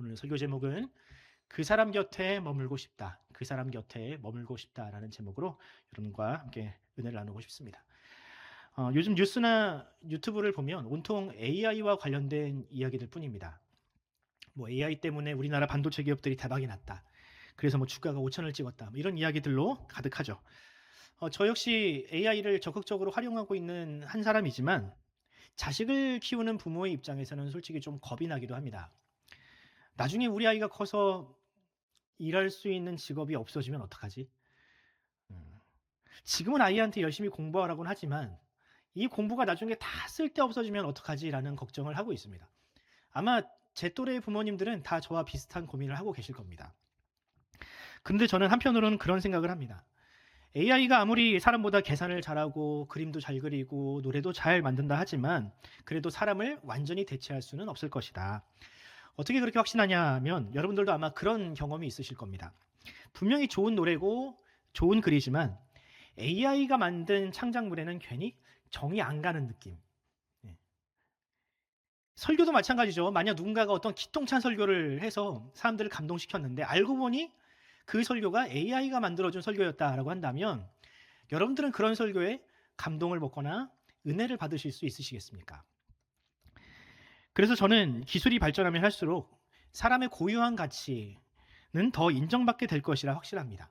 오늘 설교 제목은 그 사람 곁에 머물고 싶다. 그 사람 곁에 머물고 싶다라는 제목으로 여러분과 함께 은혜를 나누고 싶습니다. 요즘 뉴스나 유튜브를 보면 온통 AI와 관련된 이야기들 뿐입니다. 뭐 AI 때문에 우리나라 반도체 기업들이 대박이 났다. 그래서 뭐 주가가 5천을 찍었다. 뭐 이런 이야기들로 가득하죠. 저 역시 AI를 적극적으로 활용하고 있는 한 사람이지만 자식을 키우는 부모의 입장에서는 솔직히 좀 겁이 나기도 합니다. 나중에 우리 아이가 커서 일할 수 있는 직업이 없어지면 어떡하지? 음. 지금은 아이한테 열심히 공부하라고는 하지만 이 공부가 나중에 다 쓸데없어지면 어떡하지라는 걱정을 하고 있습니다. 아마 제 또래의 부모님들은 다 저와 비슷한 고민을 하고 계실 겁니다. 근데 저는 한편으로는 그런 생각을 합니다. AI가 아무리 사람보다 계산을 잘하고 그림도 잘 그리고 노래도 잘 만든다 하지만 그래도 사람을 완전히 대체할 수는 없을 것이다. 어떻게 그렇게 확신하냐 하면 여러분들도 아마 그런 경험이 있으실 겁니다. 분명히 좋은 노래고 좋은 글이지만 AI가 만든 창작물에는 괜히 정이 안 가는 느낌. 예. 설교도 마찬가지죠. 만약 누군가가 어떤 기똥찬 설교를 해서 사람들을 감동시켰는데 알고 보니 그 설교가 AI가 만들어준 설교였다라고 한다면 여러분들은 그런 설교에 감동을 먹거나 은혜를 받으실 수 있으시겠습니까? 그래서 저는 기술이 발전하면 할수록 사람의 고유한 가치는 더 인정받게 될 것이라 확신합니다.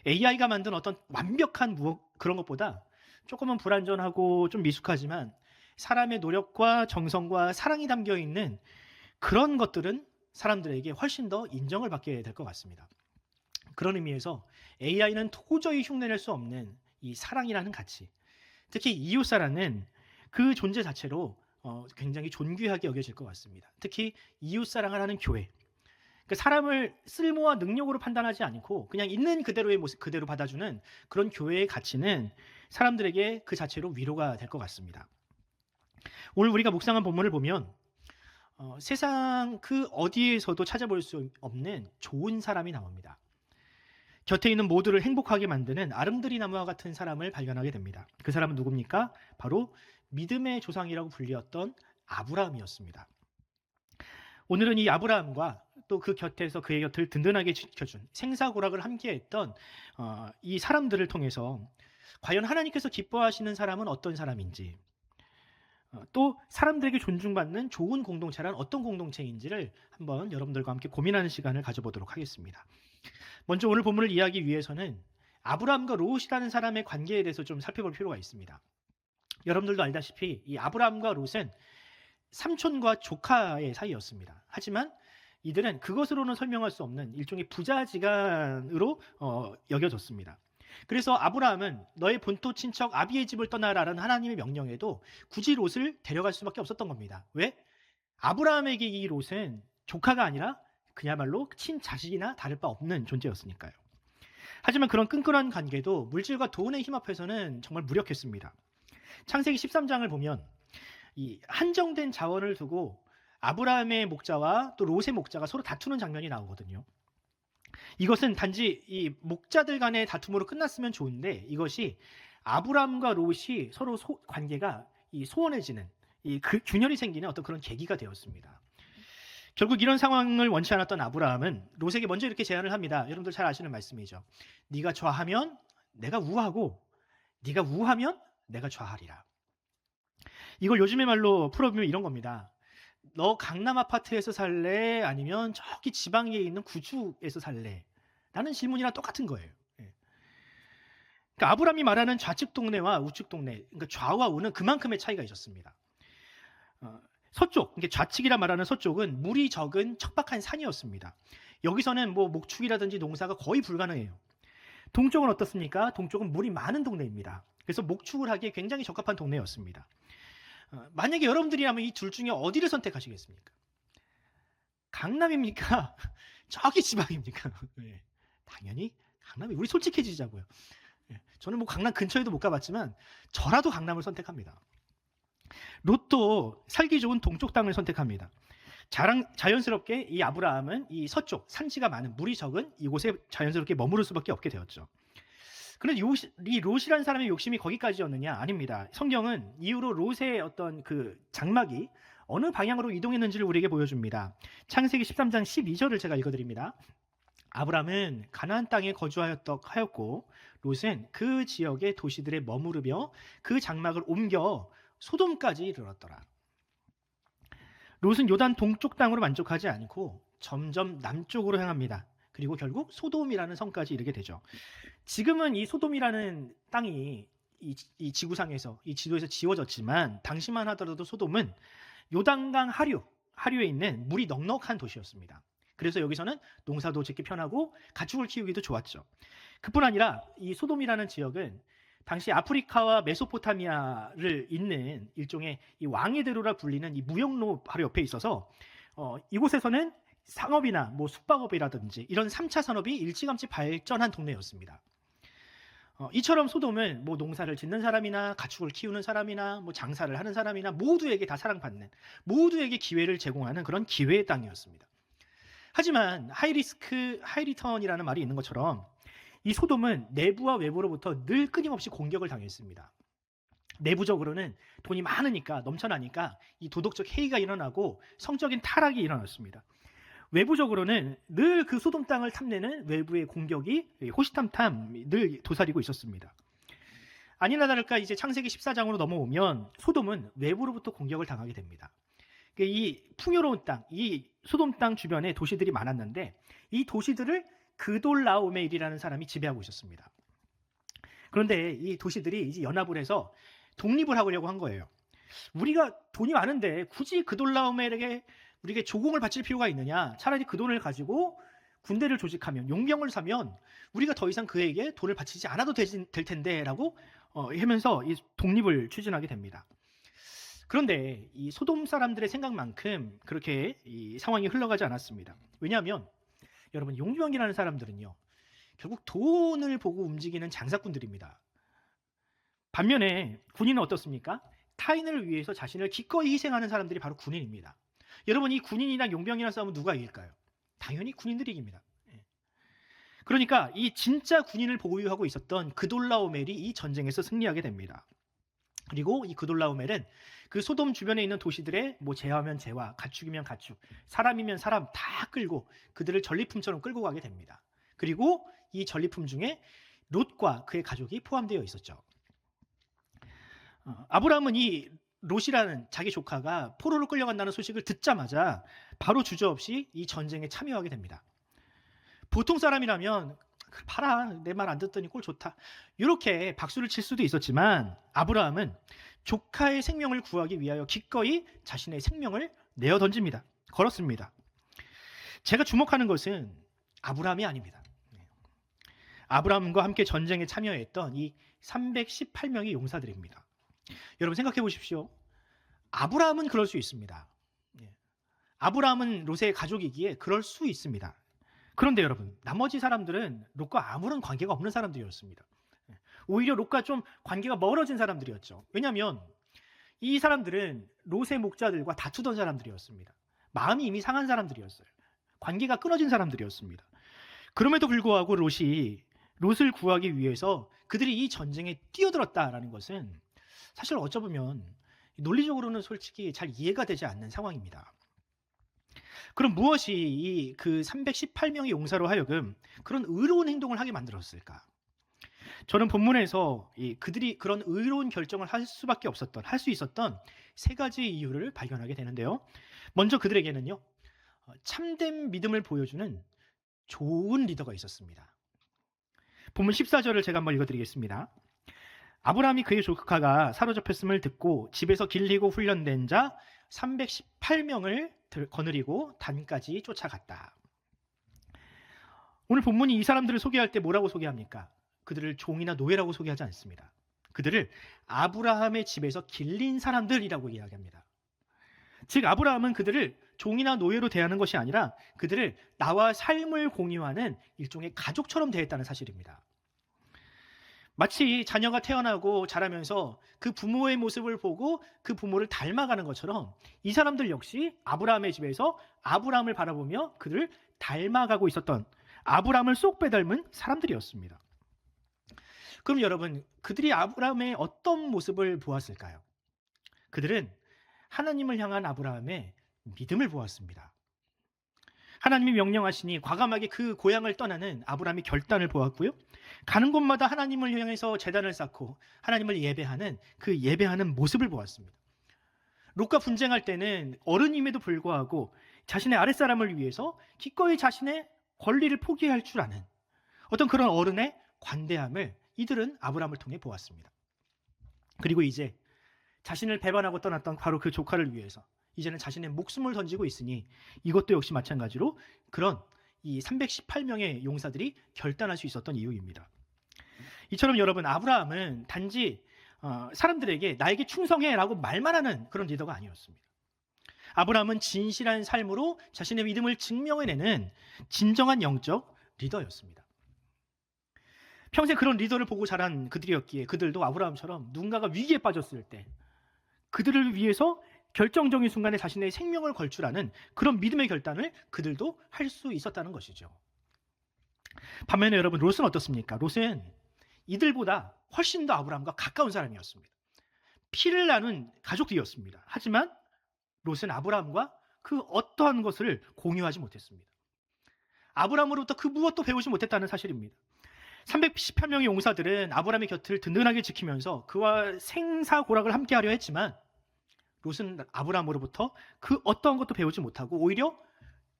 AI가 만든 어떤 완벽한 그런 것보다 조금은 불완전하고 좀 미숙하지만 사람의 노력과 정성과 사랑이 담겨 있는 그런 것들은 사람들에게 훨씬 더 인정을 받게 될 것 같습니다. 그런 의미에서 AI는 도저히 흉내낼 수 없는 이 사랑이라는 가치, 특히 이웃사랑은 그 존재 자체로 굉장히 존귀하게 여겨질 것 같습니다. 특히 이웃사랑을 하는 교회, 그 사람을 쓸모와 능력으로 판단하지 않고 그냥 있는 그대로의 모습 그대로 받아주는 그런 교회의 가치는 사람들에게 그 자체로 위로가 될 것 같습니다. 오늘 우리가 묵상한 본문을 보면 세상 그 어디에서도 찾아볼 수 없는 좋은 사람이 나옵니다. 곁에 있는 모두를 행복하게 만드는 아름드리 나무와 같은 사람을 발견하게 됩니다. 그 사람은 누굽니까? 바로 믿음의 조상이라고 불리었던 아브라함이었습니다. 오늘은 이 아브라함과 또 그 곁에서 그의 곁을 든든하게 지켜준 생사고락을 함께했던 이 사람들을 통해서 과연 하나님께서 기뻐하시는 사람은 어떤 사람인지, 또 사람들에게 존중받는 좋은 공동체란 어떤 공동체인지를 한번 여러분들과 함께 고민하는 시간을 가져보도록 하겠습니다. 먼저 오늘 본문을 이해하기 위해서는 아브라함과 롯이라는 사람의 관계에 대해서 좀 살펴볼 필요가 있습니다. 여러분들도 알다시피 이 아브라함과 롯은 삼촌과 조카의 사이였습니다. 하지만 이들은 그것으로는 설명할 수 없는 일종의 부자지간으로 여겨졌습니다. 그래서 아브라함은 너의 본토 친척 아비의 집을 떠나라라는 하나님의 명령에도 굳이 롯을 데려갈 수밖에 없었던 겁니다. 왜? 아브라함에게 이 롯은 조카가 아니라 그야말로 친자식이나 다를 바 없는 존재였으니까요. 하지만 그런 끈끈한 관계도 물질과 돈의 힘 앞에서는 정말 무력했습니다. 창세기 13장을 보면 이 한정된 자원을 두고 아브라함의 목자와 또 롯의 목자가 서로 다투는 장면이 나오거든요. 이것은 단지 이 목자들 간의 다툼으로 끝났으면 좋은데 이것이 아브라함과 롯이 서로 관계가 소원해지는 균열이 생기는 어떤 그런 계기가 되었습니다. 결국 이런 상황을 원치 않았던 아브라함은 롯에게 먼저 이렇게 제안을 합니다. 여러분들 잘 아시는 말씀이죠. 네가 좌하면 내가 우하고 네가 우하면 내가 좌하리라. 이걸 요즘의 말로 풀어보면 이런 겁니다. 너 강남 아파트에서 살래? 아니면 저기 지방에 있는 구주에서 살래? 라는 질문이랑 똑같은 거예요. 그러니까 아브라함이 말하는 좌측 동네와 우측 동네, 그러니까 좌와 우는 그만큼의 차이가 있었습니다. 서쪽, 그러니까 좌측이라 말하는 서쪽은 물이 적은 척박한 산이었습니다. 여기서는 뭐 목축이라든지 농사가 거의 불가능해요. 동쪽은 어떻습니까? 동쪽은 물이 많은 동네입니다. 그래서 목축을 하기에 굉장히 적합한 동네였습니다. 만약에 여러분들이라면 이 둘 중에 어디를 선택하시겠습니까? 강남입니까? 저기 지방입니까? 네, 당연히 강남이. 우리 솔직해지자고요. 저는 뭐 강남 근처에도 못 가봤지만 저라도 강남을 선택합니다. 롯도 살기 좋은 동쪽 땅을 선택합니다. 자연스럽게 이 아브라함은 이 서쪽 산지가 많은 물이 적은 이곳에 자연스럽게 머무를 수밖에 없게 되었죠. 그런데 이 롯이라는 사람의 욕심이 거기까지였느냐? 아닙니다. 성경은 이후로 롯의 어떤 그 장막이 어느 방향으로 이동했는지를 우리에게 보여줍니다. 창세기 13장 12절을 제가 읽어드립니다. 아브람은 가나안 땅에 거주하였고 롯은 그 지역의 도시들에 머무르며 그 장막을 옮겨 소돔까지 이르렀더라. 롯은 요단 동쪽 땅으로 만족하지 않고 점점 남쪽으로 향합니다. 그리고 결국 소돔이라는 성까지 이르게 되죠. 지금은 이 소돔이라는 땅이 이 지구상에서 이 지도에서 지워졌지만 당시만 하더라도 소돔은 요단강 하류에 있는 물이 넉넉한 도시였습니다. 그래서 여기서는 농사도 짓기 편하고 가축을 키우기도 좋았죠. 그뿐 아니라 이 소돔이라는 지역은 당시 아프리카와 메소포타미아를 잇는 일종의 이 왕의 대로라 불리는 이 무역로 바로 옆에 있어서 이곳에서는 상업이나 뭐 숙박업이라든지 이런 3차 산업이 일찌감치 발전한 동네였습니다. 이처럼 소돔은 뭐 농사를 짓는 사람이나 가축을 키우는 사람이나 뭐 장사를 하는 사람이나 모두에게 다 사랑받는, 모두에게 기회를 제공하는 그런 기회의 땅이었습니다. 하지만 하이리스크 하이리턴이라는 말이 있는 것처럼 이 소돔은 내부와 외부로부터 늘 끊임없이 공격을 당했습니다. 내부적으로는 돈이 많으니까, 넘쳐나니까 이 도덕적 해이가 일어나고 성적인 타락이 일어났습니다. 외부적으로는 늘 그 소돔 땅을 탐내는 외부의 공격이 호시탐탐 늘 도사리고 있었습니다. 아니나 다를까 이제 창세기 14장으로 넘어오면 소돔은 외부로부터 공격을 당하게 됩니다. 이 풍요로운 땅, 이 소돔 땅 주변에 도시들이 많았는데 이 도시들을 그돌라오멜이라는 사람이 지배하고 있었습니다. 그런데 이 도시들이 이제 연합을 해서 독립을 하려고 한 거예요. 우리가 돈이 많은데 굳이 그돌라오멜에게 우리에게 조공을 바칠 필요가 있느냐? 차라리 그 돈을 가지고 군대를 조직하면, 용병을 사면 우리가 더 이상 그에게 돈을 바치지 않아도 될 텐데 라고 하면서 이 독립을 추진하게 됩니다. 그런데 이 소돔 사람들의 생각만큼 그렇게 이 상황이 흘러가지 않았습니다. 왜냐하면 여러분, 용병이라는 사람들은요, 결국 돈을 보고 움직이는 장사꾼들입니다. 반면에 군인은 어떻습니까? 타인을 위해서 자신을 기꺼이 희생하는 사람들이 바로 군인입니다. 여러분, 이 군인이랑 용병이랑 싸우면 누가 이길까요? 당연히 군인들이 이깁니다. 그러니까 이 진짜 군인을 보유하고 있었던 그돌라오멜이 이 전쟁에서 승리하게 됩니다. 그리고 이 그돌라오멜은 그 소돔 주변에 있는 도시들의 뭐 재화면 재화, 가축이면 가축, 사람이면 사람 다 끌고 그들을 전리품처럼 끌고 가게 됩니다. 그리고 이 전리품 중에 롯과 그의 가족이 포함되어 있었죠. 아브라함은 이 롯이라는 자기 조카가 포로로 끌려간다는 소식을 듣자마자 바로 주저없이 이 전쟁에 참여하게 됩니다. 보통 사람이라면 봐라, 내 말 안 듣더니 꼴 좋다, 이렇게 박수를 칠 수도 있었지만 아브라함은 조카의 생명을 구하기 위하여 기꺼이 자신의 생명을 내어 던집니다. 걸었습니다. 제가 주목하는 것은 아브라함이 아닙니다. 아브라함과 함께 전쟁에 참여했던 이 318명의 용사들입니다. 여러분 생각해 보십시오. 아브라함은 그럴 수 있습니다. 아브라함은 롯의 가족이기에 그럴 수 있습니다. 그런데 여러분, 나머지 사람들은 롯과 아무런 관계가 없는 사람들이었습니다. 오히려 롯과 좀 관계가 멀어진 사람들이었죠. 왜냐하면 이 사람들은 롯의 목자들과 다투던 사람들이었습니다. 마음이 이미 상한 사람들이었어요. 관계가 끊어진 사람들이었습니다. 그럼에도 불구하고 롯을 구하기 위해서 그들이 이 전쟁에 뛰어들었다라는 것은 사실 어쩌면 논리적으로는 솔직히 잘 이해가 되지 않는 상황입니다. 그럼 무엇이 이 그 318명의 용사로 하여금 그런 의로운 행동을 하게 만들었을까? 저는 본문에서 그들이 그런 의로운 결정을 할 수 있었던 세 가지 이유를 발견하게 되는데요. 먼저 그들에게는요, 참된 믿음을 보여주는 좋은 리더가 있었습니다. 본문 14절을 제가 한번 읽어드리겠습니다. 아브라함이 그의 조카가 사로잡혔음을 듣고 집에서 길리고 훈련된 자 318명을 거느리고 단까지 쫓아갔다. 오늘 본문이 이 사람들을 소개할 때 뭐라고 소개합니까? 그들을 종이나 노예라고 소개하지 않습니다. 그들을 아브라함의 집에서 길린 사람들이라고 이야기합니다. 즉 아브라함은 그들을 종이나 노예로 대하는 것이 아니라 그들을 나와 삶을 공유하는 일종의 가족처럼 대했다는 사실입니다. 마치 자녀가 태어나고 자라면서 그 부모의 모습을 보고 그 부모를 닮아가는 것처럼 이 사람들 역시 아브라함의 집에서 아브라함을 바라보며 그들을 닮아가고 있었던, 아브라함을 쏙 빼닮은 사람들이었습니다. 그럼 여러분, 그들이 아브라함의 어떤 모습을 보았을까요? 그들은 하나님을 향한 아브라함의 믿음을 보았습니다. 하나님이 명령하시니 과감하게 그 고향을 떠나는 아브라함의 결단을 보았고요. 가는 곳마다 하나님을 향해서 제단을 쌓고 하나님을 예배하는 그 예배하는 모습을 보았습니다. 롯과 분쟁할 때는 어른임에도 불구하고 자신의 아랫사람을 위해서 기꺼이 자신의 권리를 포기할 줄 아는 어떤 그런 어른의 관대함을 이들은 아브라함을 통해 보았습니다. 그리고 이제 자신을 배반하고 떠났던 바로 그 조카를 위해서 이제는 자신의 목숨을 던지고 있으니 이것도 역시 마찬가지로 그런 이 318명의 용사들이 결단할 수 있었던 이유입니다. 이처럼 여러분, 아브라함은 단지 사람들에게 나에게 충성해라고 말만 하는 그런 리더가 아니었습니다. 아브라함은 진실한 삶으로 자신의 믿음을 증명해내는 진정한 영적 리더였습니다. 평생 그런 리더를 보고 자란 그들이었기에 그들도 아브라함처럼 누군가가 위기에 빠졌을 때 그들을 위해서 결정적인 순간에 자신의 생명을 걸출하는 그런 믿음의 결단을 그들도 할 수 있었다는 것이죠. 반면에 여러분, 롯은 어떻습니까? 롯은 이들보다 훨씬 더 아브라함과 가까운 사람이었습니다. 피를 나눈 가족들이었습니다. 하지만 롯은 아브라함과 그 어떠한 것을 공유하지 못했습니다. 아브라함으로부터 그 무엇도 배우지 못했다는 사실입니다. 318명의 용사들은 아브라함의 곁을 든든하게 지키면서 그와 생사고락을 함께하려 했지만 롯은 아브라함으로부터 그 어떠한 것도 배우지 못하고 오히려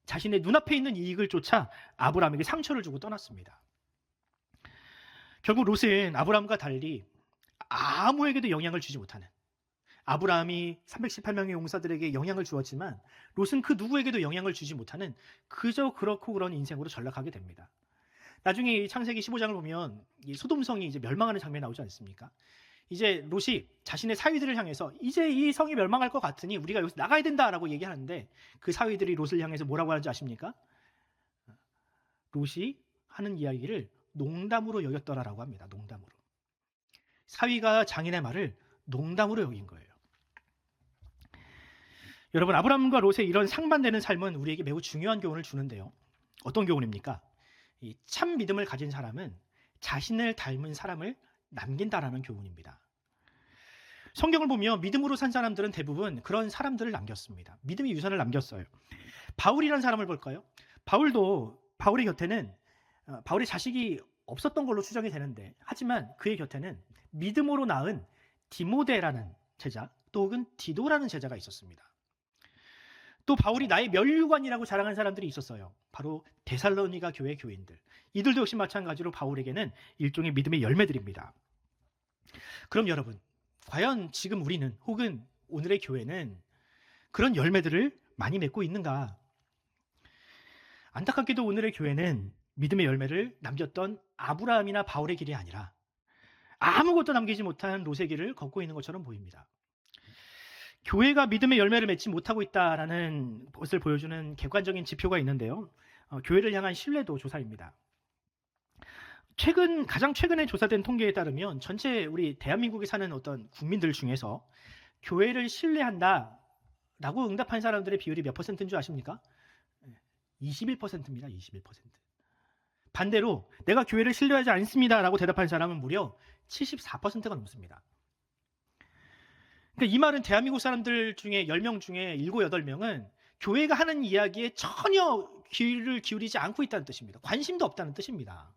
자신의 눈앞에 있는 이익을 쫓아 아브라함에게 상처를 주고 떠났습니다. 결국 롯은 아브라함과 달리 아무에게도 영향을 주지 못하는, 아브라함이 318명의 용사들에게 영향을 주었지만 롯은 그 누구에게도 영향을 주지 못하는 그저 그렇고 그런 인생으로 전락하게 됩니다. 나중에 창세기 15장을 보면 이 소돔성이 이제 멸망하는 장면이 나오지 않습니까? 이제 롯이 자신의 사위들을 향해서 이제 이 성이 멸망할 것 같으니 우리가 여기서 나가야 된다라고 얘기하는데 그 사위들이 롯을 향해서 뭐라고 하는지 아십니까? 롯이 하는 이야기를 농담으로 여겼더라라고 합니다. 농담으로. 사위가 장인의 말을 농담으로 여긴 거예요. 여러분, 아브라함과 롯의 이런 상반되는 삶은 우리에게 매우 중요한 교훈을 주는데요. 어떤 교훈입니까? 이 참 믿음을 가진 사람은 자신을 닮은 사람을 남긴다라는 교훈입니다. 성경을 보면 믿음으로 산 사람들은 대부분 그런 사람들을 남겼습니다. 믿음의 유산을 남겼어요. 바울이라는 사람을 볼까요? 바울의 곁에는 바울의 자식이 없었던 걸로 추정이 되는데, 하지만 그의 곁에는 믿음으로 낳은 디모데라는 제자, 또 혹은 디도라는 제자가 있었습니다. 또 바울이 나의 면류관이라고 자랑한 사람들이 있었어요. 바로 데살로니가 교회 교인들. 이들도 역시 마찬가지로 바울에게는 일종의 믿음의 열매들입니다. 그럼 여러분, 과연 지금 우리는 혹은 오늘의 교회는 그런 열매들을 많이 맺고 있는가? 안타깝게도 오늘의 교회는 믿음의 열매를 남겼던 아브라함이나 바울의 길이 아니라 아무것도 남기지 못한 롯의 길을 걷고 있는 것처럼 보입니다. 교회가 믿음의 열매를 맺지 못하고 있다는 것을 보여주는 객관적인 지표가 있는데요. 교회를 향한 신뢰도 조사입니다. 가장 최근에 조사된 통계에 따르면 전체 우리 대한민국에 사는 어떤 국민들 중에서 교회를 신뢰한다라고 응답한 사람들의 비율이 몇 퍼센트인 줄 아십니까? 21%입니다. 21%. 반대로 내가 교회를 신뢰하지 않습니다라고 대답한 사람은 무려 74%가 넘습니다. 그러니까 이 말은 대한민국 사람들 중에 10명 중에 7, 8명은 교회가 하는 이야기에 전혀 귀를 기울이지 않고 있다는 뜻입니다. 관심도 없다는 뜻입니다.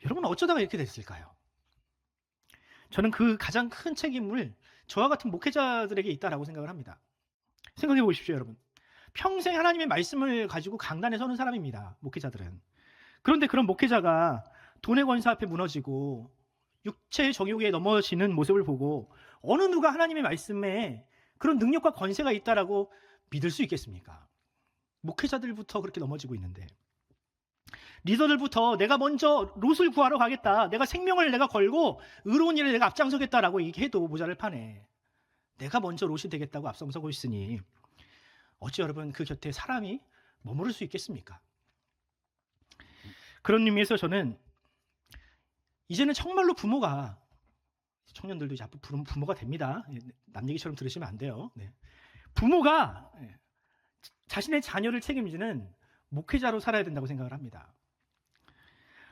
여러분, 어쩌다가 이렇게 됐을까요? 저는 그 가장 큰 책임을 저와 같은 목회자들에게 있다라고 생각을 합니다. 생각해 보십시오, 여러분. 평생 하나님의 말씀을 가지고 강단에 서는 사람입니다, 목회자들은. 그런데 그런 목회자가 돈의 권세 앞에 무너지고 육체의 정욕에 넘어지는 모습을 보고 어느 누가 하나님의 말씀에 그런 능력과 권세가 있다라고 믿을 수 있겠습니까? 목회자들부터 그렇게 넘어지고 있는데, 리더들부터 내가 먼저 롯을 구하러 가겠다, 내가 생명을 내가 걸고 의로운 일에 내가 앞장서겠다라고 얘기해도 모자를 파네. 내가 먼저 롯이 되겠다고 앞장서고 있으니 어찌 여러분 그 곁에 사람이 머무를 수 있겠습니까? 그런 의미에서 저는 이제는 정말로 부모가, 청년들도 이제 앞으로 부모가 됩니다. 남 얘기처럼 들으시면 안 돼요. 부모가 자신의 자녀를 책임지는 목회자로 살아야 된다고 생각을 합니다.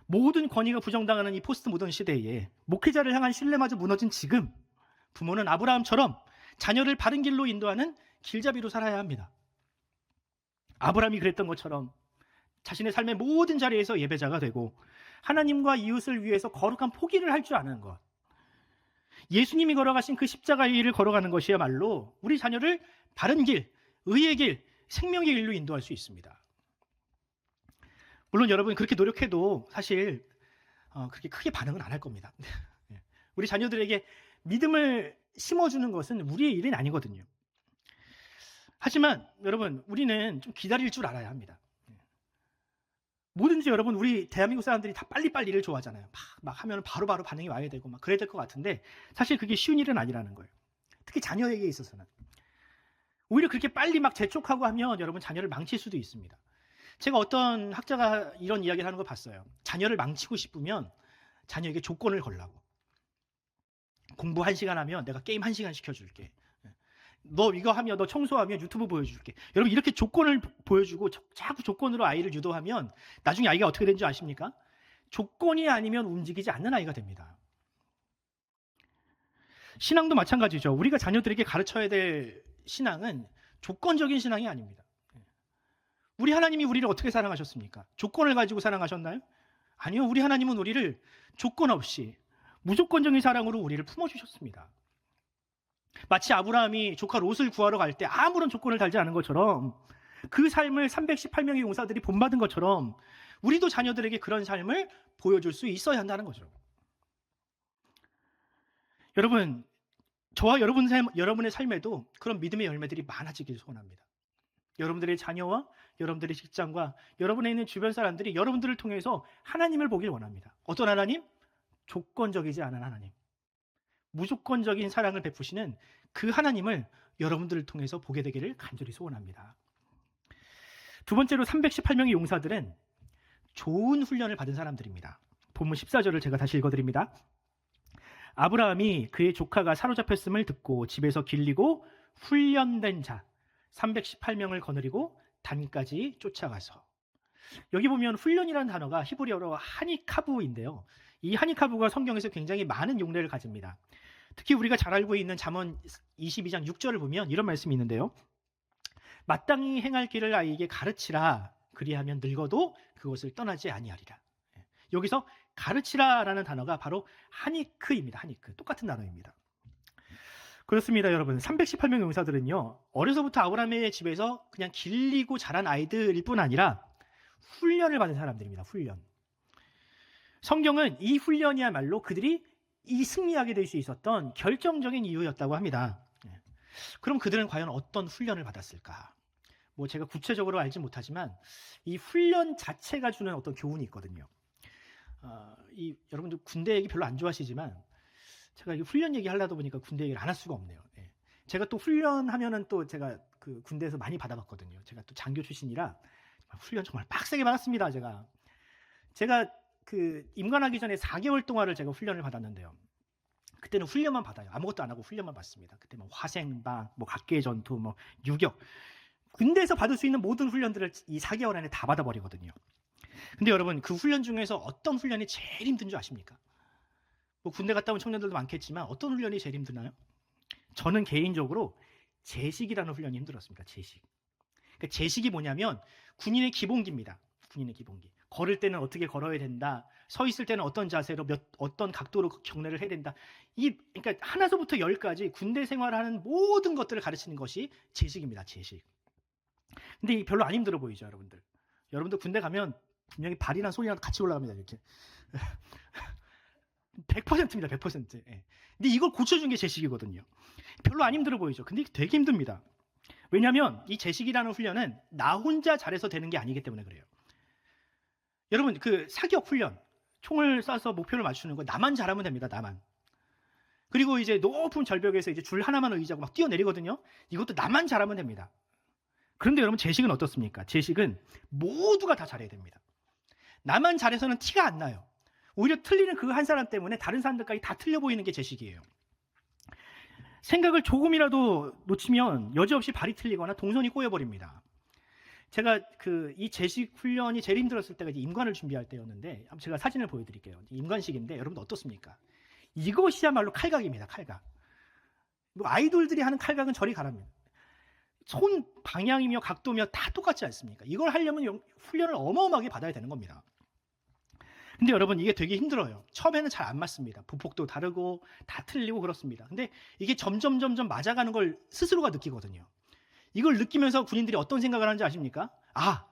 모든 권위가 부정당하는 이 포스트 모던 시대에 목회자를 향한 신뢰마저 무너진 지금, 부모는 아브라함처럼 자녀를 바른 길로 인도하는 길잡이로 살아야 합니다. 아브라함이 그랬던 것처럼 자신의 삶의 모든 자리에서 예배자가 되고 하나님과 이웃을 위해서 거룩한 포기를 할 줄 아는 것. 예수님이 걸어가신 그 십자가의 길을 걸어가는 것이야말로 우리 자녀를 바른 길, 의의 길, 생명의 길로 인도할 수 있습니다. 물론 여러분 그렇게 노력해도 사실 그렇게 크게 반응은 안 할 겁니다. 우리 자녀들에게 믿음을 심어주는 것은 우리의 일은 아니거든요. 하지만 여러분 우리는 좀 기다릴 줄 알아야 합니다. 뭐든지 여러분 우리 대한민국 사람들이 다 빨리빨리 일을 좋아하잖아요. 막 하면 바로바로 반응이 와야 되고 막 그래야 될 것 같은데 사실 그게 쉬운 일은 아니라는 거예요. 특히 자녀에게 있어서는. 오히려 그렇게 빨리 막 재촉하고 하면 여러분 자녀를 망칠 수도 있습니다. 제가 어떤 학자가 이런 이야기를 하는 걸 봤어요. 자녀를 망치고 싶으면 자녀에게 조건을 걸라고. 공부 1시간 하면 내가 게임 1시간 시켜줄게. 너 이거 하면, 너 청소하면 유튜브 보여줄게. 여러분 이렇게 조건을 보여주고 자꾸 조건으로 아이를 유도하면 나중에 아이가 어떻게 되는지 아십니까? 조건이 아니면 움직이지 않는 아이가 됩니다. 신앙도 마찬가지죠. 우리가 자녀들에게 가르쳐야 될 신앙은 조건적인 신앙이 아닙니다. 우리 하나님이 우리를 어떻게 사랑하셨습니까? 조건을 가지고 사랑하셨나요? 아니요. 우리 하나님은 우리를 조건 없이 무조건적인 사랑으로 우리를 품어주셨습니다. 마치 아브라함이 조카 롯을 구하러 갈 때 아무런 조건을 달지 않은 것처럼 그 삶을 318명의 용사들이 본받은 것처럼 우리도 자녀들에게 그런 삶을 보여줄 수 있어야 한다는 거죠. 여러분, 저와 여러분의 삶에도 그런 믿음의 열매들이 많아지길 소원합니다. 여러분들의 자녀와 여러분들의 직장과 여러분에 있는 주변 사람들이 여러분들을 통해서 하나님을 보길 원합니다. 어떤 하나님? 조건적이지 않은 하나님. 무조건적인 사랑을 베푸시는 그 하나님을 여러분들을 통해서 보게 되기를 간절히 소원합니다. 두 번째로 318명의 용사들은 좋은 훈련을 받은 사람들입니다. 본문 14절을 제가 다시 읽어드립니다. 아브라함이 그의 조카가 사로잡혔음을 듣고 집에서 길리고 훈련된 자 318명을 거느리고 단까지 쫓아가서. 여기 보면 훈련이라는 단어가 히브리어로 하니카부인데요. 이 하니카부가 성경에서 굉장히 많은 용례를 가집니다. 특히 우리가 잘 알고 있는 잠언 22장 6절을 보면 이런 말씀이 있는데요. 마땅히 행할 길을 아이에게 가르치라. 그리하면 늙어도 그것을 떠나지 아니하리라. 여기서 가르치라라는 단어가 바로 하니크입니다. 하니크. 똑같은 단어입니다. 그렇습니다, 여러분. 318명 용사들은요. 어려서부터 아브라함의 집에서 그냥 길리고 자란 아이들일 뿐 아니라 훈련을 받은 사람들입니다. 훈련. 성경은 이 훈련이야말로 그들이 이 승리하게 될 수 있었던 결정적인 이유였다고 합니다. 그럼 그들은 과연 어떤 훈련을 받았을까? 뭐 제가 구체적으로 알지 못하지만 이 훈련 자체가 주는 어떤 교훈이 있거든요. 여러분들 군대 얘기 별로 안 좋아하시지만 제가 이 훈련 얘기 하려다 보니까 군대 얘기를 안 할 수가 없네요. 제가 또 훈련하면은 또 제가 그 군대에서 많이 받아봤거든요. 제가 또 장교 출신이라 훈련 정말 빡세게 받았습니다. 제가 그 임관하기 전에 4개월 동안을 제가 훈련을 받았는데요. 그때는 훈련만 받아요. 아무것도 안 하고 훈련만 받습니다. 그때 뭐 화생방, 뭐 각계 전투, 뭐 유격, 군대에서 받을 수 있는 모든 훈련들을 이 4개월 안에 다 받아버리거든요. 근데 여러분 그 훈련 중에서 어떤 훈련이 제일 힘든 줄 아십니까? 뭐 군대 갔다 온 청년들도 많겠지만 어떤 훈련이 제일 힘드나요? 저는 개인적으로 제식이라는 훈련이 힘들었습니다. 제식. 그러니까 제식이 뭐냐면 군인의 기본기입니다. 군인의 기본기. 걸을 때는 어떻게 걸어야 된다. 서 있을 때는 어떤 자세로 어떤 각도로 경례를 해야 된다. 그러니까 하나서부터 10까지 군대 생활하는 모든 것들을 가르치는 것이 제식입니다. 제식. 근데 별로 안 힘들어 보이죠, 여러분들. 여러분들 군대 가면 분명히 발이랑 손이랑 같이 올라갑니다. 이렇게. 100%입니다. 100%. 예. 근데 이걸 고쳐준 게 제식이거든요. 별로 안 힘들어 보이죠. 근데 되게 힘듭니다. 왜냐하면 이 제식이라는 훈련은 나 혼자 잘해서 되는 게 아니기 때문에 그래요. 여러분 그 사격 훈련, 총을 쏴서 목표를 맞추는 거 나만 잘하면 됩니다. 나만. 그리고 이제 높은 절벽에서 이제 줄 하나만 의지하고 막 뛰어내리거든요. 이것도 나만 잘하면 됩니다. 그런데 여러분 제식은 어떻습니까? 제식은 모두가 다 잘해야 됩니다. 나만 잘해서는 티가 안 나요. 오히려 틀리는 그 한 사람 때문에 다른 사람들까지 다 틀려 보이는 게 제식이에요. 생각을 조금이라도 놓치면 여지없이 발이 틀리거나 동선이 꼬여버립니다. 제가 이 제식 훈련이 제일 힘들었을 때가 이제 임관을 준비할 때였는데 한번 제가 사진을 보여드릴게요. 임관식인데 여러분들 어떻습니까? 이것이야말로 칼각입니다. 칼각. 뭐 아이돌들이 하는 칼각은 저리 가랍니다. 손 방향이며 각도며 다 똑같지 않습니까? 이걸 하려면 훈련을 어마어마하게 받아야 되는 겁니다. 근데 여러분 이게 되게 힘들어요. 처음에는 잘 안 맞습니다. 보폭도 다르고 다 틀리고 그렇습니다. 근데 이게 점점 맞아가는 걸 스스로가 느끼거든요. 이걸 느끼면서 군인들이 어떤 생각을 하는지 아십니까? 아,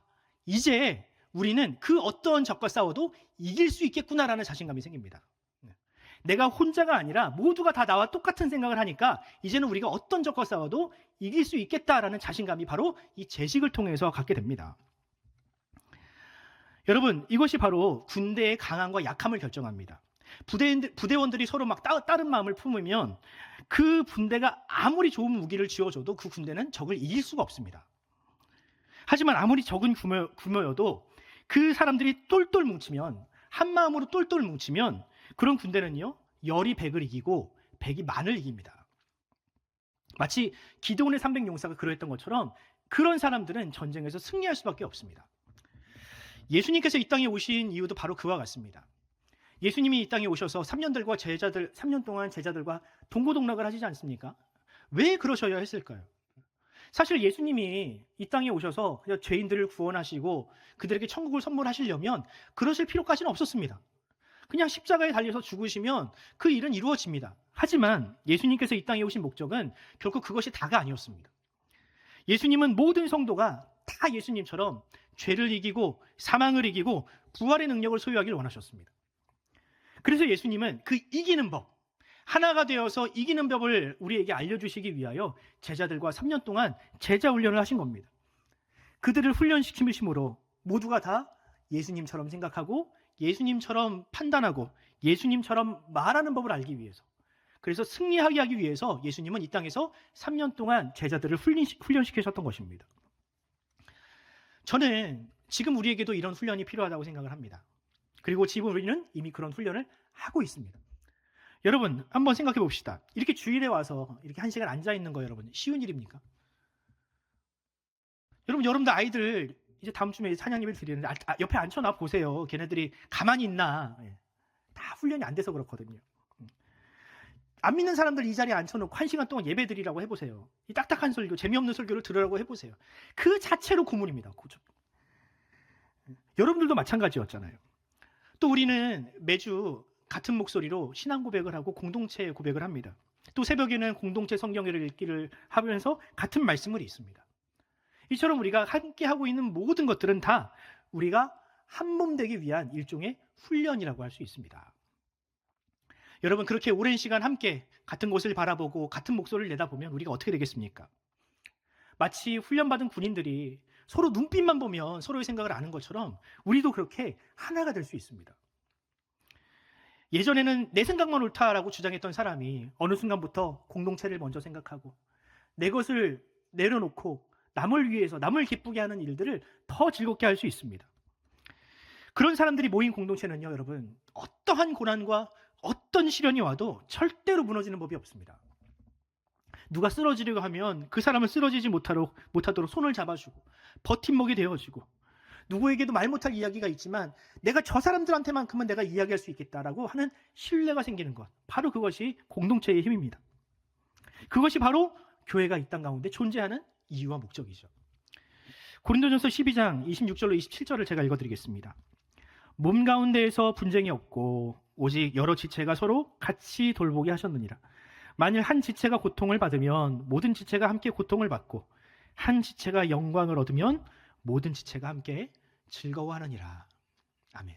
이제 우리는 그 어떤 적과 싸워도 이길 수 있겠구나라는 자신감이 생깁니다. 내가 혼자가 아니라 모두가 다 나와 똑같은 생각을 하니까 이제는 우리가 어떤 적과 싸워도 이길 수 있겠다라는 자신감이 바로 이 제식을 통해서 갖게 됩니다. 여러분, 이것이 바로 군대의 강함과 약함을 결정합니다. 부대원들이 서로 막 다른 마음을 품으면 그 군대가 아무리 좋은 무기를 쥐어줘도 그 군대는 적을 이길 수가 없습니다. 하지만 아무리 적은 규모여도 그 사람들이 똘똘 뭉치면, 한 마음으로 똘똘 뭉치면 그런 군대는요, 열이 백을 이기고 백이 만을 이깁니다. 마치 기드온의 300용사가 그러했던 것처럼 그런 사람들은 전쟁에서 승리할 수밖에 없습니다. 예수님께서 이 땅에 오신 이유도 바로 그와 같습니다. 예수님이 이 땅에 오셔서 3년 동안 제자들과 동고동락을 하시지 않습니까? 왜 그러셔야 했을까요? 사실 예수님이 이 땅에 오셔서 죄인들을 구원하시고 그들에게 천국을 선물하시려면 그러실 필요까지는 없었습니다. 그냥 십자가에 달려서 죽으시면 그 일은 이루어집니다. 하지만 예수님께서 이 땅에 오신 목적은 결코 그것이 다가 아니었습니다. 예수님은 모든 성도가 다 예수님처럼 죄를 이기고 사망을 이기고 부활의 능력을 소유하기를 원하셨습니다. 그래서 예수님은 그 이기는 법, 하나가 되어서 이기는 법을 우리에게 알려주시기 위하여 제자들과 3년 동안 제자 훈련을 하신 겁니다. 그들을 훈련시키심으로 모두가 다 예수님처럼 생각하고 예수님처럼 판단하고 예수님처럼 말하는 법을 알기 위해서, 그래서 승리하게 하기 위해서 예수님은 이 땅에서 3년 동안 제자들을 훈련시키셨던 것입니다. 저는 지금 우리에게도 이런 훈련이 필요하다고 생각을 합니다. 그리고 지금 우리는 이미 그런 훈련을 하고 있습니다. 여러분 한번 생각해 봅시다. 이렇게 주일에 와서 이렇게 1시간 앉아 있는 거 여러분 쉬운 일입니까? 여러분들 아이들 이제 다음 주에 찬양 예배를 드리는데 옆에 앉혀놔 보세요. 걔네들이 가만히 있나? 다 훈련이 안 돼서 그렇거든요. 안 믿는 사람들 이 자리에 앉혀놓고 1시간 동안 예배 드리라고 해보세요. 이 딱딱한 설교, 재미없는 설교를 들으라고 해보세요. 그 자체로 고문입니다. 여러분들도 마찬가지였잖아요. 또 우리는 매주 같은 목소리로 신앙 고백을 하고 공동체 고백을 합니다. 또 새벽에는 공동체 성경을 읽기를 하면서 같은 말씀을 읽습니다. 이처럼 우리가 함께 하고 있는 모든 것들은 다 우리가 한 몸 되기 위한 일종의 훈련이라고 할 수 있습니다. 여러분 그렇게 오랜 시간 함께 같은 곳을 바라보고 같은 목소리를 내다보면 우리가 어떻게 되겠습니까? 마치 훈련받은 군인들이 서로 눈빛만 보면 서로의 생각을 아는 것처럼 우리도 그렇게 하나가 될 수 있습니다. 예전에는 내 생각만 옳다라고 주장했던 사람이 어느 순간부터 공동체를 먼저 생각하고 내 것을 내려놓고 남을 위해서 남을 기쁘게 하는 일들을 더 즐겁게 할 수 있습니다. 그런 사람들이 모인 공동체는요, 여러분 어떠한 고난과 어떤 시련이 와도 절대로 무너지는 법이 없습니다. 누가 쓰러지려고 하면 그 사람은 쓰러지지 못하도록 손을 잡아주고 버팀목이 되어주고, 누구에게도 말 못할 이야기가 있지만 내가 저 사람들한테만큼은 내가 이야기할 수 있겠다라고 하는 신뢰가 생기는 것, 바로 그것이 공동체의 힘입니다. 그것이 바로 교회가 이 땅 가운데 존재하는 이유와 목적이죠. 고린도전서 12장 26절로 27절을 제가 읽어드리겠습니다. 몸 가운데에서 분쟁이 없고 오직 여러 지체가 서로 같이 돌보게 하셨느니라. 만일 한 지체가 고통을 받으면 모든 지체가 함께 고통을 받고 한 지체가 영광을 얻으면 모든 지체가 함께 즐거워하느니라. 아멘.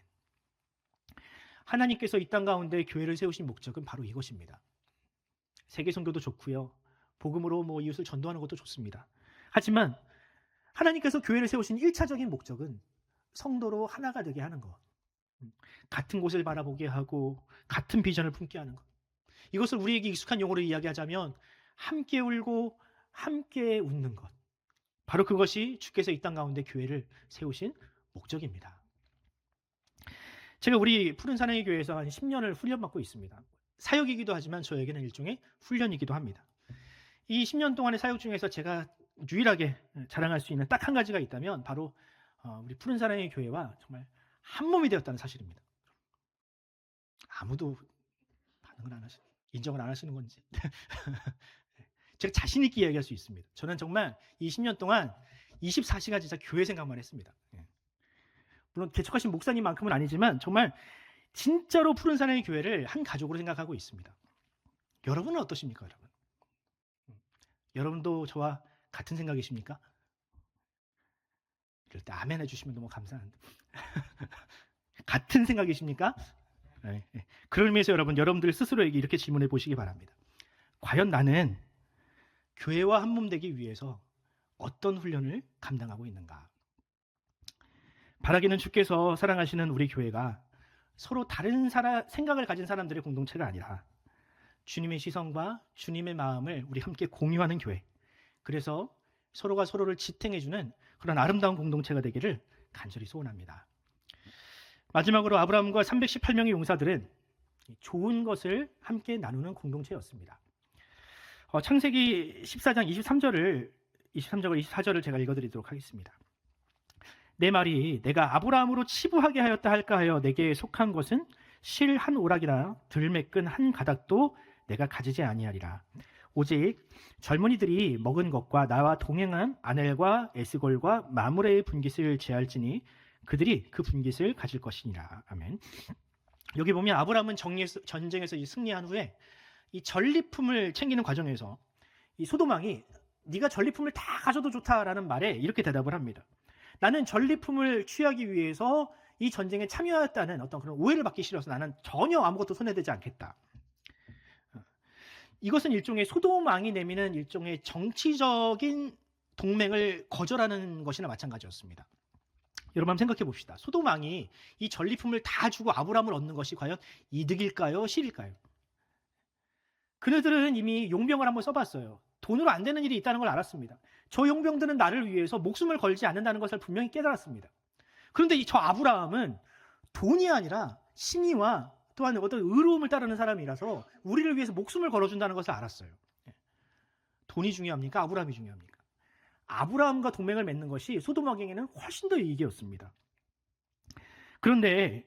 하나님께서 이 땅 가운데 교회를 세우신 목적은 바로 이것입니다. 세계 선교도 좋고요. 복음으로 이웃을 전도하는 것도 좋습니다. 하지만 하나님께서 교회를 세우신 1차적인 목적은 성도로 하나가 되게 하는 것. 같은 곳을 바라보게 하고 같은 비전을 품게 하는 것. 이것을 우리에게 익숙한 용어로 이야기하자면 함께 울고 함께 웃는 것. 바로 그것이 주께서 이 땅 가운데 교회를 세우신 목적입니다. 제가 우리 푸른 사랑의 교회에서 한 10년을 훈련받고 있습니다. 사역이기도 하지만 저에게는 일종의 훈련이기도 합니다. 이 10년 동안의 사역 중에서 제가 유일하게 자랑할 수 있는 딱 한 가지가 있다면 바로 우리 푸른 사랑의 교회와 정말 한 몸이 되었다는 사실입니다. 아무도 반응을 안 하시는, 인정을 안 하시는 건지. 제가 자신 있게 이야기할 수 있습니다. 저는 정말 20년 동안 24시간 진짜 교회 생각만 했습니다. 물론 개척하신 목사님만큼은 아니지만 정말 진짜로 푸른산의 교회를 한 가족으로 생각하고 있습니다. 여러분은 어떠십니까, 여러분? 여러분도 저와 같은 생각이십니까? 이럴 때 아멘 해주시면 너무 감사한데. 같은 생각이십니까? 네. 그런 의미에서 여러분들 스스로에게 이렇게 질문해 보시기 바랍니다. 과연 나는 교회와 한몸 되기 위해서 어떤 훈련을 감당하고 있는가? 바라기는 주께서 사랑하시는 우리 교회가 서로 다른 생각을 가진 사람들의 공동체가 아니라 주님의 시선과 주님의 마음을 우리 함께 공유하는 교회, 그래서 서로가 서로를 지탱해주는 그런 아름다운 공동체가 되기를 간절히 소원합니다. 마지막으로 아브라함과 318명의 용사들은 좋은 것을 함께 나누는 공동체였습니다. 창세기 14장 23절과 24절을 제가 읽어드리도록 하겠습니다. 내 말이 내가 아브라함으로 치부하게 하였다 할까 하여 내게 속한 것은 실 한 오락이나 들매끈 한 가닥도 내가 가지지 아니하리라. 오직 젊은이들이 먹은 것과 나와 동행한 아넬과 에스골과 마므레의 분깃을 제할지니 그들이 그 분깃을 가질 것이니라. 아멘. 여기 보면 아브라함은 전쟁에서 승리한 후에 이 전리품을 챙기는 과정에서 이 소돔왕이 네가 전리품을 다 가져도 좋다라는 말에 이렇게 대답을 합니다. 나는 전리품을 취하기 위해서 이 전쟁에 참여했다는 어떤 그런 오해를 받기 싫어서 나는 전혀 아무것도 손해되지 않겠다. 이것은 일종의 소돔 왕이 내미는 일종의 정치적인 동맹을 거절하는 것이나 마찬가지였습니다. 여러분 한번 생각해 봅시다. 소돔 왕이 이 전리품을 다 주고 아브라함을 얻는 것이 과연 이득일까요? 실일까요? 그네들은 이미 용병을 한번 써봤어요. 돈으로 안 되는 일이 있다는 걸 알았습니다. 저 용병들은 나를 위해서 목숨을 걸지 않는다는 것을 분명히 깨달았습니다. 그런데 저 아브라함은 돈이 아니라 신의와 또한 어떤 의로움을 따르는 사람이라서 우리를 위해서 목숨을 걸어준다는 것을 알았어요. 돈이 중요합니까? 아브라함이 중요합니까? 아브라함과 동맹을 맺는 것이 소돔 왕에게는 훨씬 더 이익이었습니다. 그런데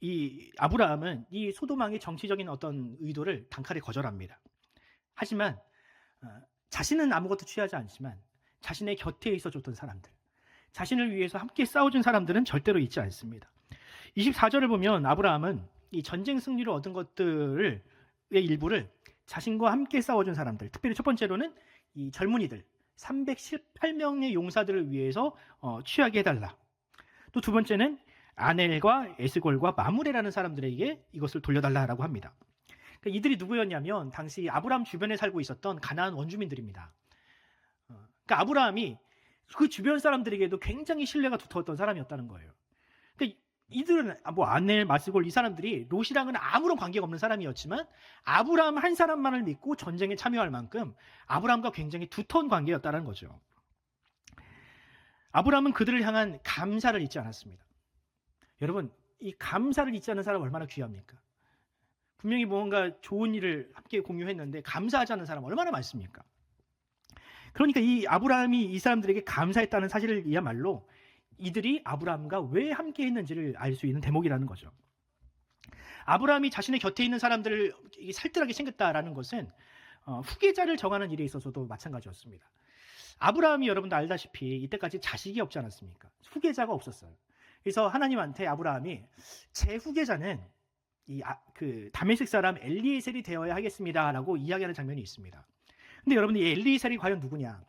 이 아브라함은 이 소돔 왕의 정치적인 어떤 의도를 단칼에 거절합니다. 하지만 자신은 아무것도 취하지 않지만 자신의 곁에 있어줬던 사람들, 자신을 위해서 함께 싸워준 사람들은 절대로 잊지 않습니다. 24절을 보면 아브라함은 이 전쟁 승리로 얻은 것들의 일부를 자신과 함께 싸워준 사람들, 특별히 첫 번째로는 이 젊은이들 318명의 용사들을 위해서 취하게 해달라. 또 두 번째는 아넬과 에스골과 마므레라는 사람들에게 이것을 돌려달라고 합니다. 그러니까 이들이 누구였냐면 당시 아브라함 주변에 살고 있었던 가나안 원주민들입니다. 그러니까 아브라함이 그 주변 사람들에게도 굉장히 신뢰가 두터웠던 사람이었다는 거예요. 그러니까 이들은 아넬, 마스골 이 사람들이 롯이랑은 아무런 관계가 없는 사람이었지만 아브라함 한 사람만을 믿고 전쟁에 참여할 만큼 아브라함과 굉장히 두터운 관계였다는 거죠. 아브라함은 그들을 향한 감사를 잊지 않았습니다. 여러분, 이 감사를 잊지 않는 사람 얼마나 귀합니까? 분명히 뭔가 좋은 일을 함께 공유했는데 감사하지 않는 사람 얼마나 많습니까? 그러니까 이 아브라함이 이 사람들에게 감사했다는 사실이야말로 이들이 아브라함과 왜 함께 했는지를 알 수 있는 대목이라는 거죠. 아브라함이 자신의 곁에 있는 사람들을 살뜰하게 챙겼다라는 것은 후계자를 정하는 일에 있어서도 마찬가지였습니다. 아브라함이 여러분도 알다시피 이때까지 자식이 없지 않았습니까? 후계자가 없었어요. 그래서 하나님한테 아브라함이 제 후계자는 그 다메섹 사람 엘리에셀이 되어야 하겠습니다라고 이야기하는 장면이 있습니다. 근데 여러분들 이 엘리에셀이 과연 누구냐?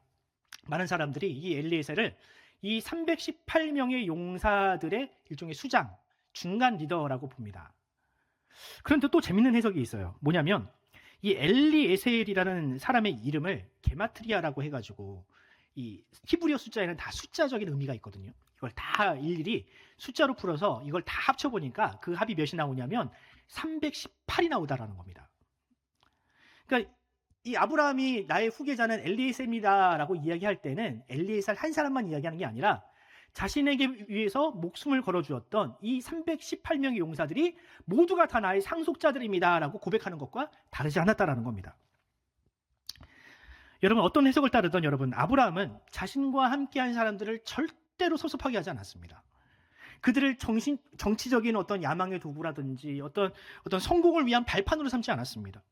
많은 사람들이 이 엘리에셀을 이 318명의 용사들의 일종의 수장, 중간 리더라고 봅니다. 그런데 또 재밌는 해석이 있어요. 뭐냐면 이 엘리에셀이라는 사람의 이름을 게마트리아라고 해가지고 이 히브리어 숫자에는 다 숫자적인 의미가 있거든요. 이걸 다 일일이 숫자로 풀어서 이걸 다 합쳐보니까 그 합이 몇이 나오냐면 318이 나오다라는 겁니다. 그러니까 이 아브라함이 나의 후계자는 엘리에셀입니다라고 이야기할 때는 엘리에셀 한 사람만 이야기하는 게 아니라 자신에게 위해서 목숨을 걸어주었던 이 318명의 용사들이 모두가 다 나의 상속자들입니다라고 고백하는 것과 다르지 않았다라는 겁니다. 여러분 어떤 해석을 따르던 여러분 아브라함은 자신과 함께한 사람들을 절대로 섭섭하게 하지 않았습니다. 그들을 정치적인 어떤 야망의 도구라든지 어떤 성공을 위한 발판으로 삼지 않았습니다.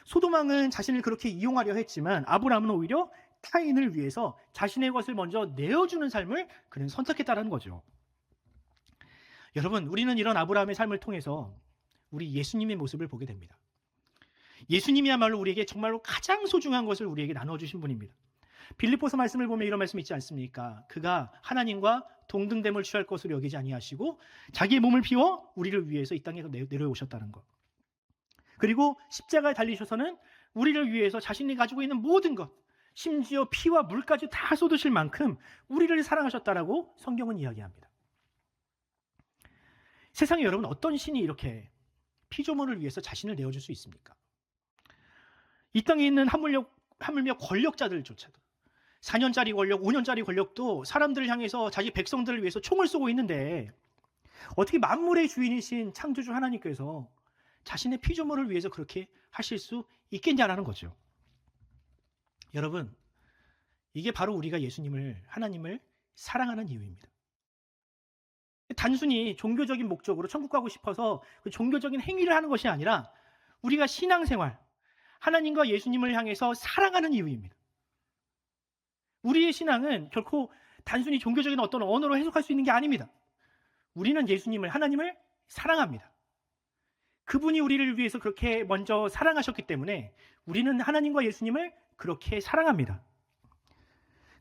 소돔왕은 자신을 그렇게 이용하려 했지만 아브라함은 오히려 타인을 위해서 자신의 것을 먼저 내어주는 삶을 그는 선택했다는 거죠. 여러분, 우리는 이런 아브라함의 삶을 통해서 우리 예수님의 모습을 보게 됩니다. 예수님이야말로 우리에게 정말로 가장 소중한 것을 우리에게 나눠주신 분입니다. 빌립보서 말씀을 보면 이런 말씀 있지 않습니까? 그가 하나님과 동등됨을 취할 것으로 여기지 아니하시고 자기의 몸을 비워 우리를 위해서 이 땅에 내려오셨다는 것. 그리고 십자가에 달리셔서는 우리를 위해서 자신이 가지고 있는 모든 것, 심지어 피와 물까지 다 쏟으실 만큼 우리를 사랑하셨다라고 성경은 이야기합니다. 세상에 여러분, 어떤 신이 이렇게 피조물을 위해서 자신을 내어줄 수 있습니까? 이 땅에 있는 하물며 권력자들조차도 4년짜리 권력, 5년짜리 권력도 사람들을 향해서 자기 백성들을 위해서 총을 쏘고 있는데 어떻게 만물의 주인이신 창조주 하나님께서 자신의 피조물을 위해서 그렇게 하실 수 있겠냐라는 거죠. 여러분, 이게 바로 우리가 예수님을, 하나님을 사랑하는 이유입니다. 단순히 종교적인 목적으로 천국 가고 싶어서 그 종교적인 행위를 하는 것이 아니라 우리가 신앙생활, 하나님과 예수님을 향해서 사랑하는 이유입니다. 우리의 신앙은 결코 단순히 종교적인 어떤 언어로 해석할 수 있는 게 아닙니다. 우리는 예수님을, 하나님을 사랑합니다. 그분이 우리를 위해서 그렇게 먼저 사랑하셨기 때문에 우리는 하나님과 예수님을 그렇게 사랑합니다.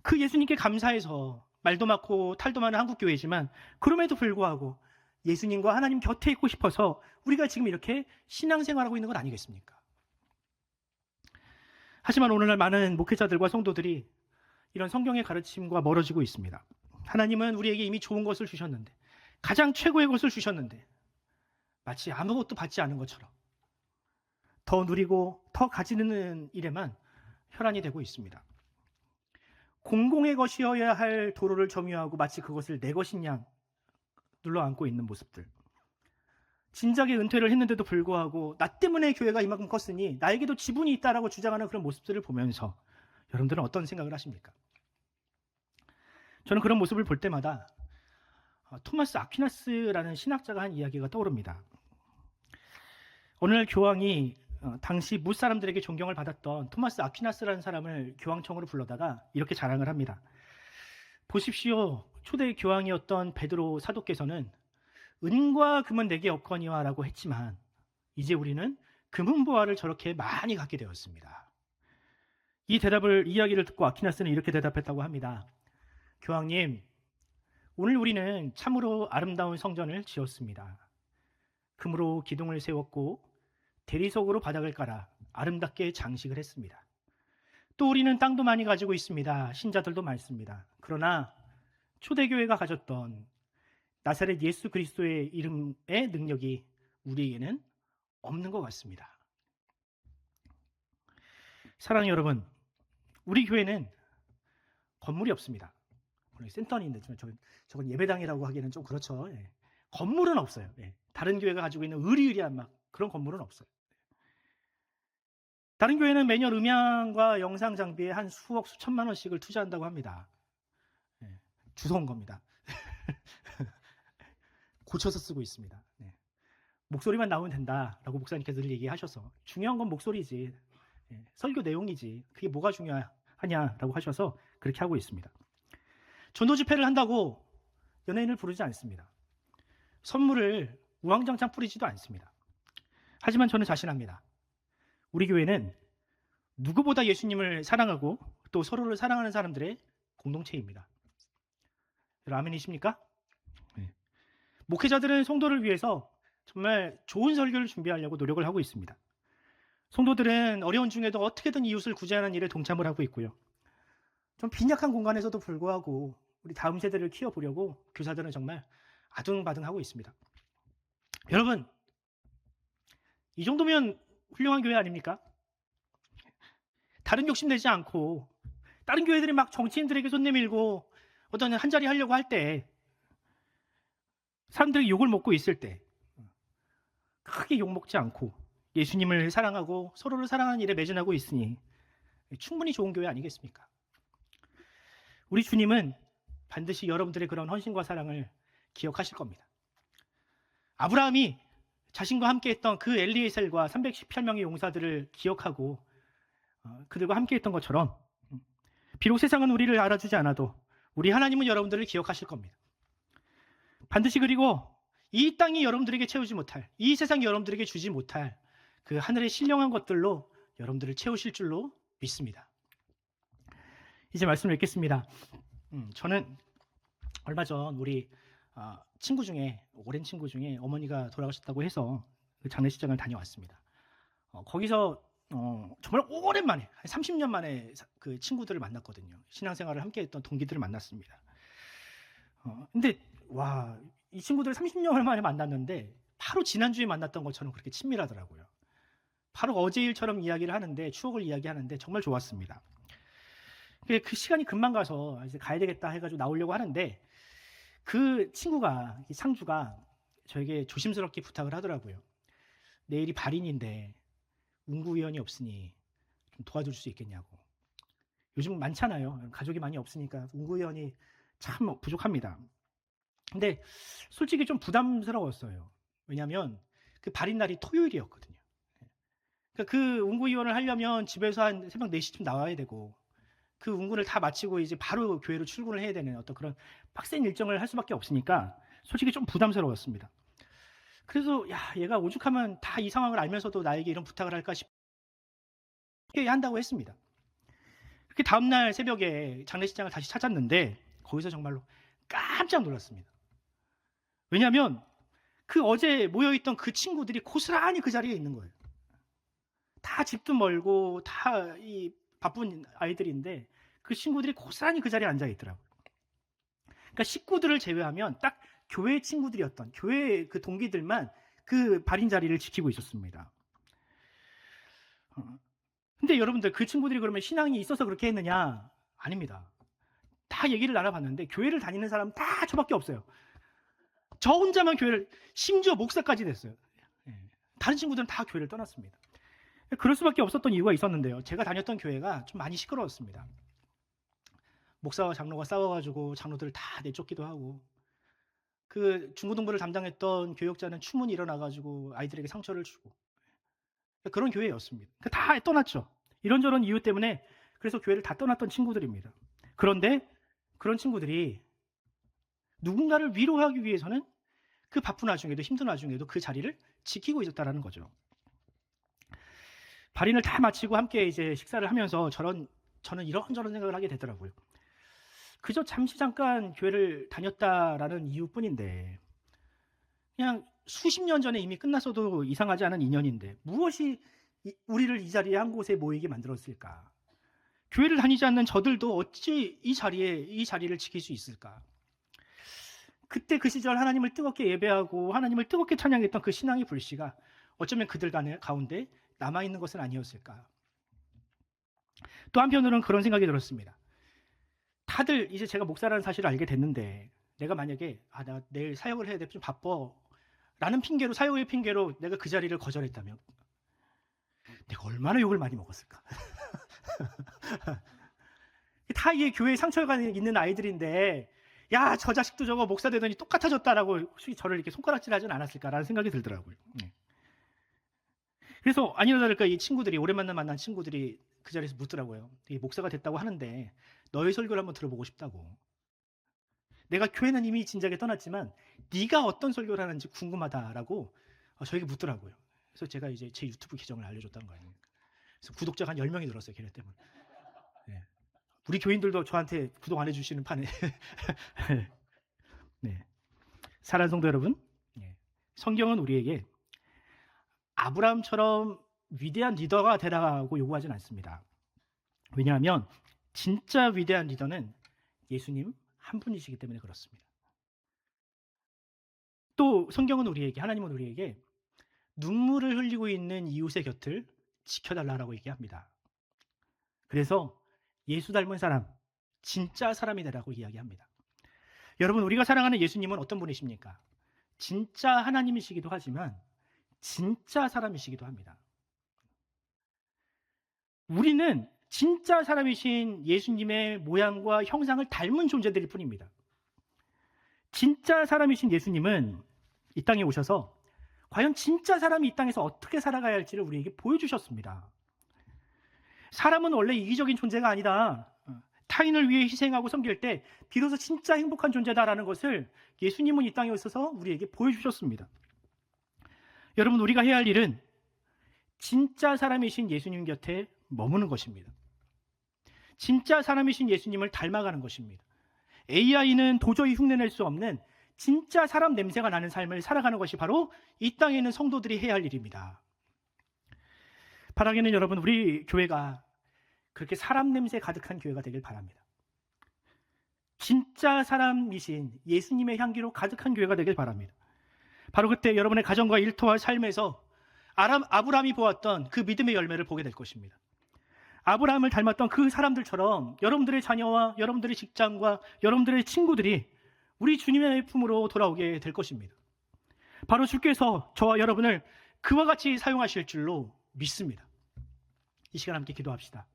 그 예수님께 감사해서 말도 많고 탈도 많은 한국교회지만 그럼에도 불구하고 예수님과 하나님 곁에 있고 싶어서 우리가 지금 이렇게 신앙생활하고 있는 건 아니겠습니까? 하지만 오늘날 많은 목회자들과 성도들이 이런 성경의 가르침과 멀어지고 있습니다. 하나님은 우리에게 이미 좋은 것을 주셨는데, 가장 최고의 것을 주셨는데 마치 아무것도 받지 않은 것처럼 더 누리고 더 가지는 일에만 혈안이 되고 있습니다. 공공의 것이어야 할 도로를 점유하고 마치 그것을 내 것인 양 눌러안고 있는 모습들. 진작에 은퇴를 했는데도 불구하고 나 때문에 교회가 이만큼 컸으니 나에게도 지분이 있다라고 주장하는 그런 모습들을 보면서 여러분들은 어떤 생각을 하십니까? 저는 그런 모습을 볼 때마다 토마스 아퀴나스라는 신학자가 한 이야기가 떠오릅니다. 어느 날 교황이 당시 무 사람들에게 존경을 받았던 토마스 아퀴나스라는 사람을 교황청으로 불러다가 이렇게 자랑을 합니다. 보십시오. 초대 교황이었던 베드로 사도께서는 은과 금은 내게 없거니와 라고 했지만 이제 우리는 금은보화를 저렇게 많이 갖게 되었습니다. 이 이야기를 듣고 아퀴나스는 이렇게 대답했다고 합니다. 교황님, 오늘 우리는 참으로 아름다운 성전을 지었습니다. 금으로 기둥을 세웠고 대리석으로 바닥을 깔아 아름답게 장식을 했습니다. 또 우리는 땅도 많이 가지고 있습니다. 신자들도 많습니다. 그러나 초대교회가 가졌던 나사렛 예수 그리스도의 이름의 능력이 우리에게는 없는 것 같습니다. 사랑하는 여러분, 우리 교회는 건물이 없습니다. 오늘 센터인데 저건 예배당이라고 하기에는 좀 그렇죠. 예. 건물은 없어요. 예. 다른 교회가 가지고 있는 으리으리한 막 그런 건물은 없어요. 다른 교회는 매년 음향과 영상 장비에 한 수억 수천만 원씩을 투자한다고 합니다. 예. 주워온 겁니다. 고쳐서 쓰고 있습니다. 네. 목소리만 나오면 된다라고 목사님께서 늘 얘기하셔서 중요한 건 목소리지, 설교 내용이지 그게 뭐가 중요하냐라고 하셔서 그렇게 하고 있습니다. 전도 집회를 한다고 연예인을 부르지 않습니다. 선물을 우왕좌왕 뿌리지도 않습니다. 하지만 저는 자신합니다. 우리 교회는 누구보다 예수님을 사랑하고 또 서로를 사랑하는 사람들의 공동체입니다. 여러분 아멘이십니까? 네. 목회자들은 성도를 위해서 정말 좋은 설교를 준비하려고 노력을 하고 있습니다. 성도들은 어려운 중에도 어떻게든 이웃을 구제하는 일에 동참을 하고 있고요. 좀 빈약한 공간에서도 불구하고 우리 다음 세대를 키워보려고 교사들은 정말 아둥바둥하고 있습니다. 여러분, 이 정도면 훌륭한 교회 아닙니까? 다른 욕심내지 않고 다른 교회들이 막 정치인들에게 손 내밀고 어떤 한 자리 하려고 할 때 사람들이 욕을 먹고 있을 때 크게 욕먹지 않고 예수님을 사랑하고 서로를 사랑하는 일에 매진하고 있으니 충분히 좋은 교회 아니겠습니까? 우리 주님은 반드시 여러분들의 그런 헌신과 사랑을 기억하실 겁니다. 아브라함이 자신과 함께했던 그 엘리에셀과 318명의 용사들을 기억하고 그들과 함께했던 것처럼 비록 세상은 우리를 알아주지 않아도 우리 하나님은 여러분들을 기억하실 겁니다. 반드시. 그리고 이 땅이 여러분들에게 채우지 못할, 이 세상이 여러분들에게 주지 못할 그 하늘의 신령한 것들로 여러분들을 채우실 줄로 믿습니다. 이제 말씀을 읽겠습니다. 저는 얼마 전 우리 친구 중에, 오랜 친구 중에 어머니가 돌아가셨다고 해서 그 장례식장을 다녀왔습니다. 거기서 정말 오랜만에, 한 30년 만에 그 친구들을 만났거든요. 신앙생활을 함께 했던 동기들을 만났습니다. 근데 와, 이 친구들 30년 만에 만났는데 바로 지난주에 만났던 것처럼 그렇게 친밀하더라고요. 바로 어제 일처럼 이야기를 하는데, 추억을 이야기하는데 정말 좋았습니다. 그 시간이 금방 가서 이제 가야 되겠다 해가지고 나오려고 하는데, 그 친구가, 상주가 저에게 조심스럽게 부탁을 하더라고요. 내일이 발인인데 운구위원이 없으니 좀 도와줄 수 있겠냐고. 요즘 많잖아요. 가족이 많이 없으니까 운구위원이 참 부족합니다. 근데 솔직히 좀 부담스러웠어요. 왜냐하면 그 발인 날이 토요일이었거든요. 그러니까 그 운구위원을 하려면 집에서 한 새벽 4시쯤 나와야 되고, 그 운구를 다 마치고 이제 바로 교회로 출근을 해야 되는 어떤 그런 빡센 일정을 할 수밖에 없으니까 솔직히 좀 부담스러웠습니다. 그래서 얘가 오죽하면 다 이 상황을 알면서도 나에게 이런 부탁을 할까 싶게 한다고 했습니다. 그렇게 다음날 새벽에 장례식장을 다시 찾았는데 거기서 정말로 깜짝 놀랐습니다. 왜냐하면 그 어제 모여있던 그 친구들이 고스란히 그 자리에 있는 거예요. 다 집도 멀고 다 이 바쁜 아이들인데 그 친구들이 고스란히 그 자리에 앉아 있더라고요. 그러니까 식구들을 제외하면 딱 교회 친구들이었던, 교회 그 동기들만 그 발인 자리를 지키고 있었습니다. 근데 여러분들, 그 친구들이 그러면 신앙이 있어서 그렇게 했느냐? 아닙니다. 다 얘기를 나눠봤는데 교회를 다니는 사람 다 저밖에 없어요. 저 혼자만 교회를, 심지어 목사까지 됐어요. 다른 친구들은 다 교회를 떠났습니다. 그럴 수밖에 없었던 이유가 있었는데요. 제가 다녔던 교회가 좀 많이 시끄러웠습니다. 목사와 장로가 싸워가지고 장로들 다 내쫓기도 하고, 그 중고등부를 담당했던 교역자는 추문이 일어나가지고 아이들에게 상처를 주고, 그런 교회였습니다. 다 떠났죠. 이런저런 이유 때문에. 그래서 교회를 다 떠났던 친구들입니다. 그런데 그런 친구들이 누군가를 위로하기 위해서는 그 바쁜 와중에도, 힘든 와중에도 그 자리를 지키고 있었다는 거죠. 발인을 다 마치고 함께 이제 식사를 하면서 저는 이런저런 생각을 하게 되더라고요. 그저 잠시 잠깐 교회를 다녔다라는 이유뿐인데, 그냥 수십 년 전에 이미 끝났어도 이상하지 않은 인연인데 무엇이 우리를 이 자리에 한 곳에 모이게 만들었을까? 교회를 다니지 않는 저들도 어찌 이 자리를 지킬 수 있을까? 그때 그 시절 하나님을 뜨겁게 예배하고 하나님을 뜨겁게 찬양했던 그 신앙의 불씨가 어쩌면 그들 가운데 남아있는 것은 아니었을까? 또 한편으로는 그런 생각이 들었습니다. 다들 이제 제가 목사라는 사실을 알게 됐는데, 내가 만약에 나 내일 사역을 해야 돼, 좀 바빠 라는 핑계로, 사역의 핑계로 내가 그 자리를 거절했다면 내가 얼마나 욕을 많이 먹었을까? 다 이 교회에 상처가 있는 아이들인데, 야, 저 자식도 저거 목사 되더니 똑같아졌다라고 혹시 저를 이렇게 손가락질하진 않았을까라는 생각이 들더라고요. 그래서 아니나 다를까 이 친구들이, 오랜만에 만난 친구들이 그 자리에서 묻더라고요. 목사가 됐다고 하는데 너의 설교를 한번 들어보고 싶다고. 내가 교회는 이미 진작에 떠났지만 네가 어떤 설교를 하는지 궁금하다라고 저에게 묻더라고요. 그래서 제가 이제 제 유튜브 계정을 알려줬다는 거예요. 그래서 구독자가 한 10명이 늘었어요, 걔네 때문에. 네. 우리 교인들도 저한테 구독 안 해주시는 판에. 네. 사랑하는 성도 여러분, 성경은 우리에게 아브라함처럼 위대한 리더가 되라고 요구하진 않습니다. 왜냐하면 진짜 위대한 리더는 예수님 한 분이시기 때문에 그렇습니다. 또 성경은 우리에게, 하나님은 우리에게 눈물을 흘리고 있는 이웃의 곁을 지켜달라고 얘기합니다. 그래서 예수 닮은 사람, 진짜 사람이 되라고 이야기합니다. 여러분, 우리가 사랑하는 예수님은 어떤 분이십니까? 진짜 하나님이시기도 하지만 진짜 사람이시기도 합니다. 우리는 진짜 사람이신 예수님의 모양과 형상을 닮은 존재들일 뿐입니다. 진짜 사람이신 예수님은 이 땅에 오셔서 과연 진짜 사람이 이 땅에서 어떻게 살아가야 할지를 우리에게 보여주셨습니다. 사람은 원래 이기적인 존재가 아니다. 타인을 위해 희생하고 섬길 때 비로소 진짜 행복한 존재다라는 것을 예수님은 이 땅에 있어서 우리에게 보여주셨습니다. 여러분, 우리가 해야 할 일은 진짜 사람이신 예수님 곁에 머무는 것입니다. 진짜 사람이신 예수님을 닮아가는 것입니다. AI는 도저히 흉내낼 수 없는 진짜 사람 냄새가 나는 삶을 살아가는 것이 바로 이 땅에 있는 성도들이 해야 할 일입니다. 바라기는 여러분, 우리 교회가 그렇게 사람 냄새 가득한 교회가 되길 바랍니다. 진짜 사람이신 예수님의 향기로 가득한 교회가 되길 바랍니다. 바로 그때 여러분의 가정과 일터와 삶에서 아브라함이 보았던 그 믿음의 열매를 보게 될 것입니다. 아브라함을 닮았던 그 사람들처럼 여러분들의 자녀와 여러분들의 직장과 여러분들의 친구들이 우리 주님의 품으로 돌아오게 될 것입니다. 바로 주께서 저와 여러분을 그와 같이 사용하실 줄로 믿습니다. 이 시간 함께 기도합시다.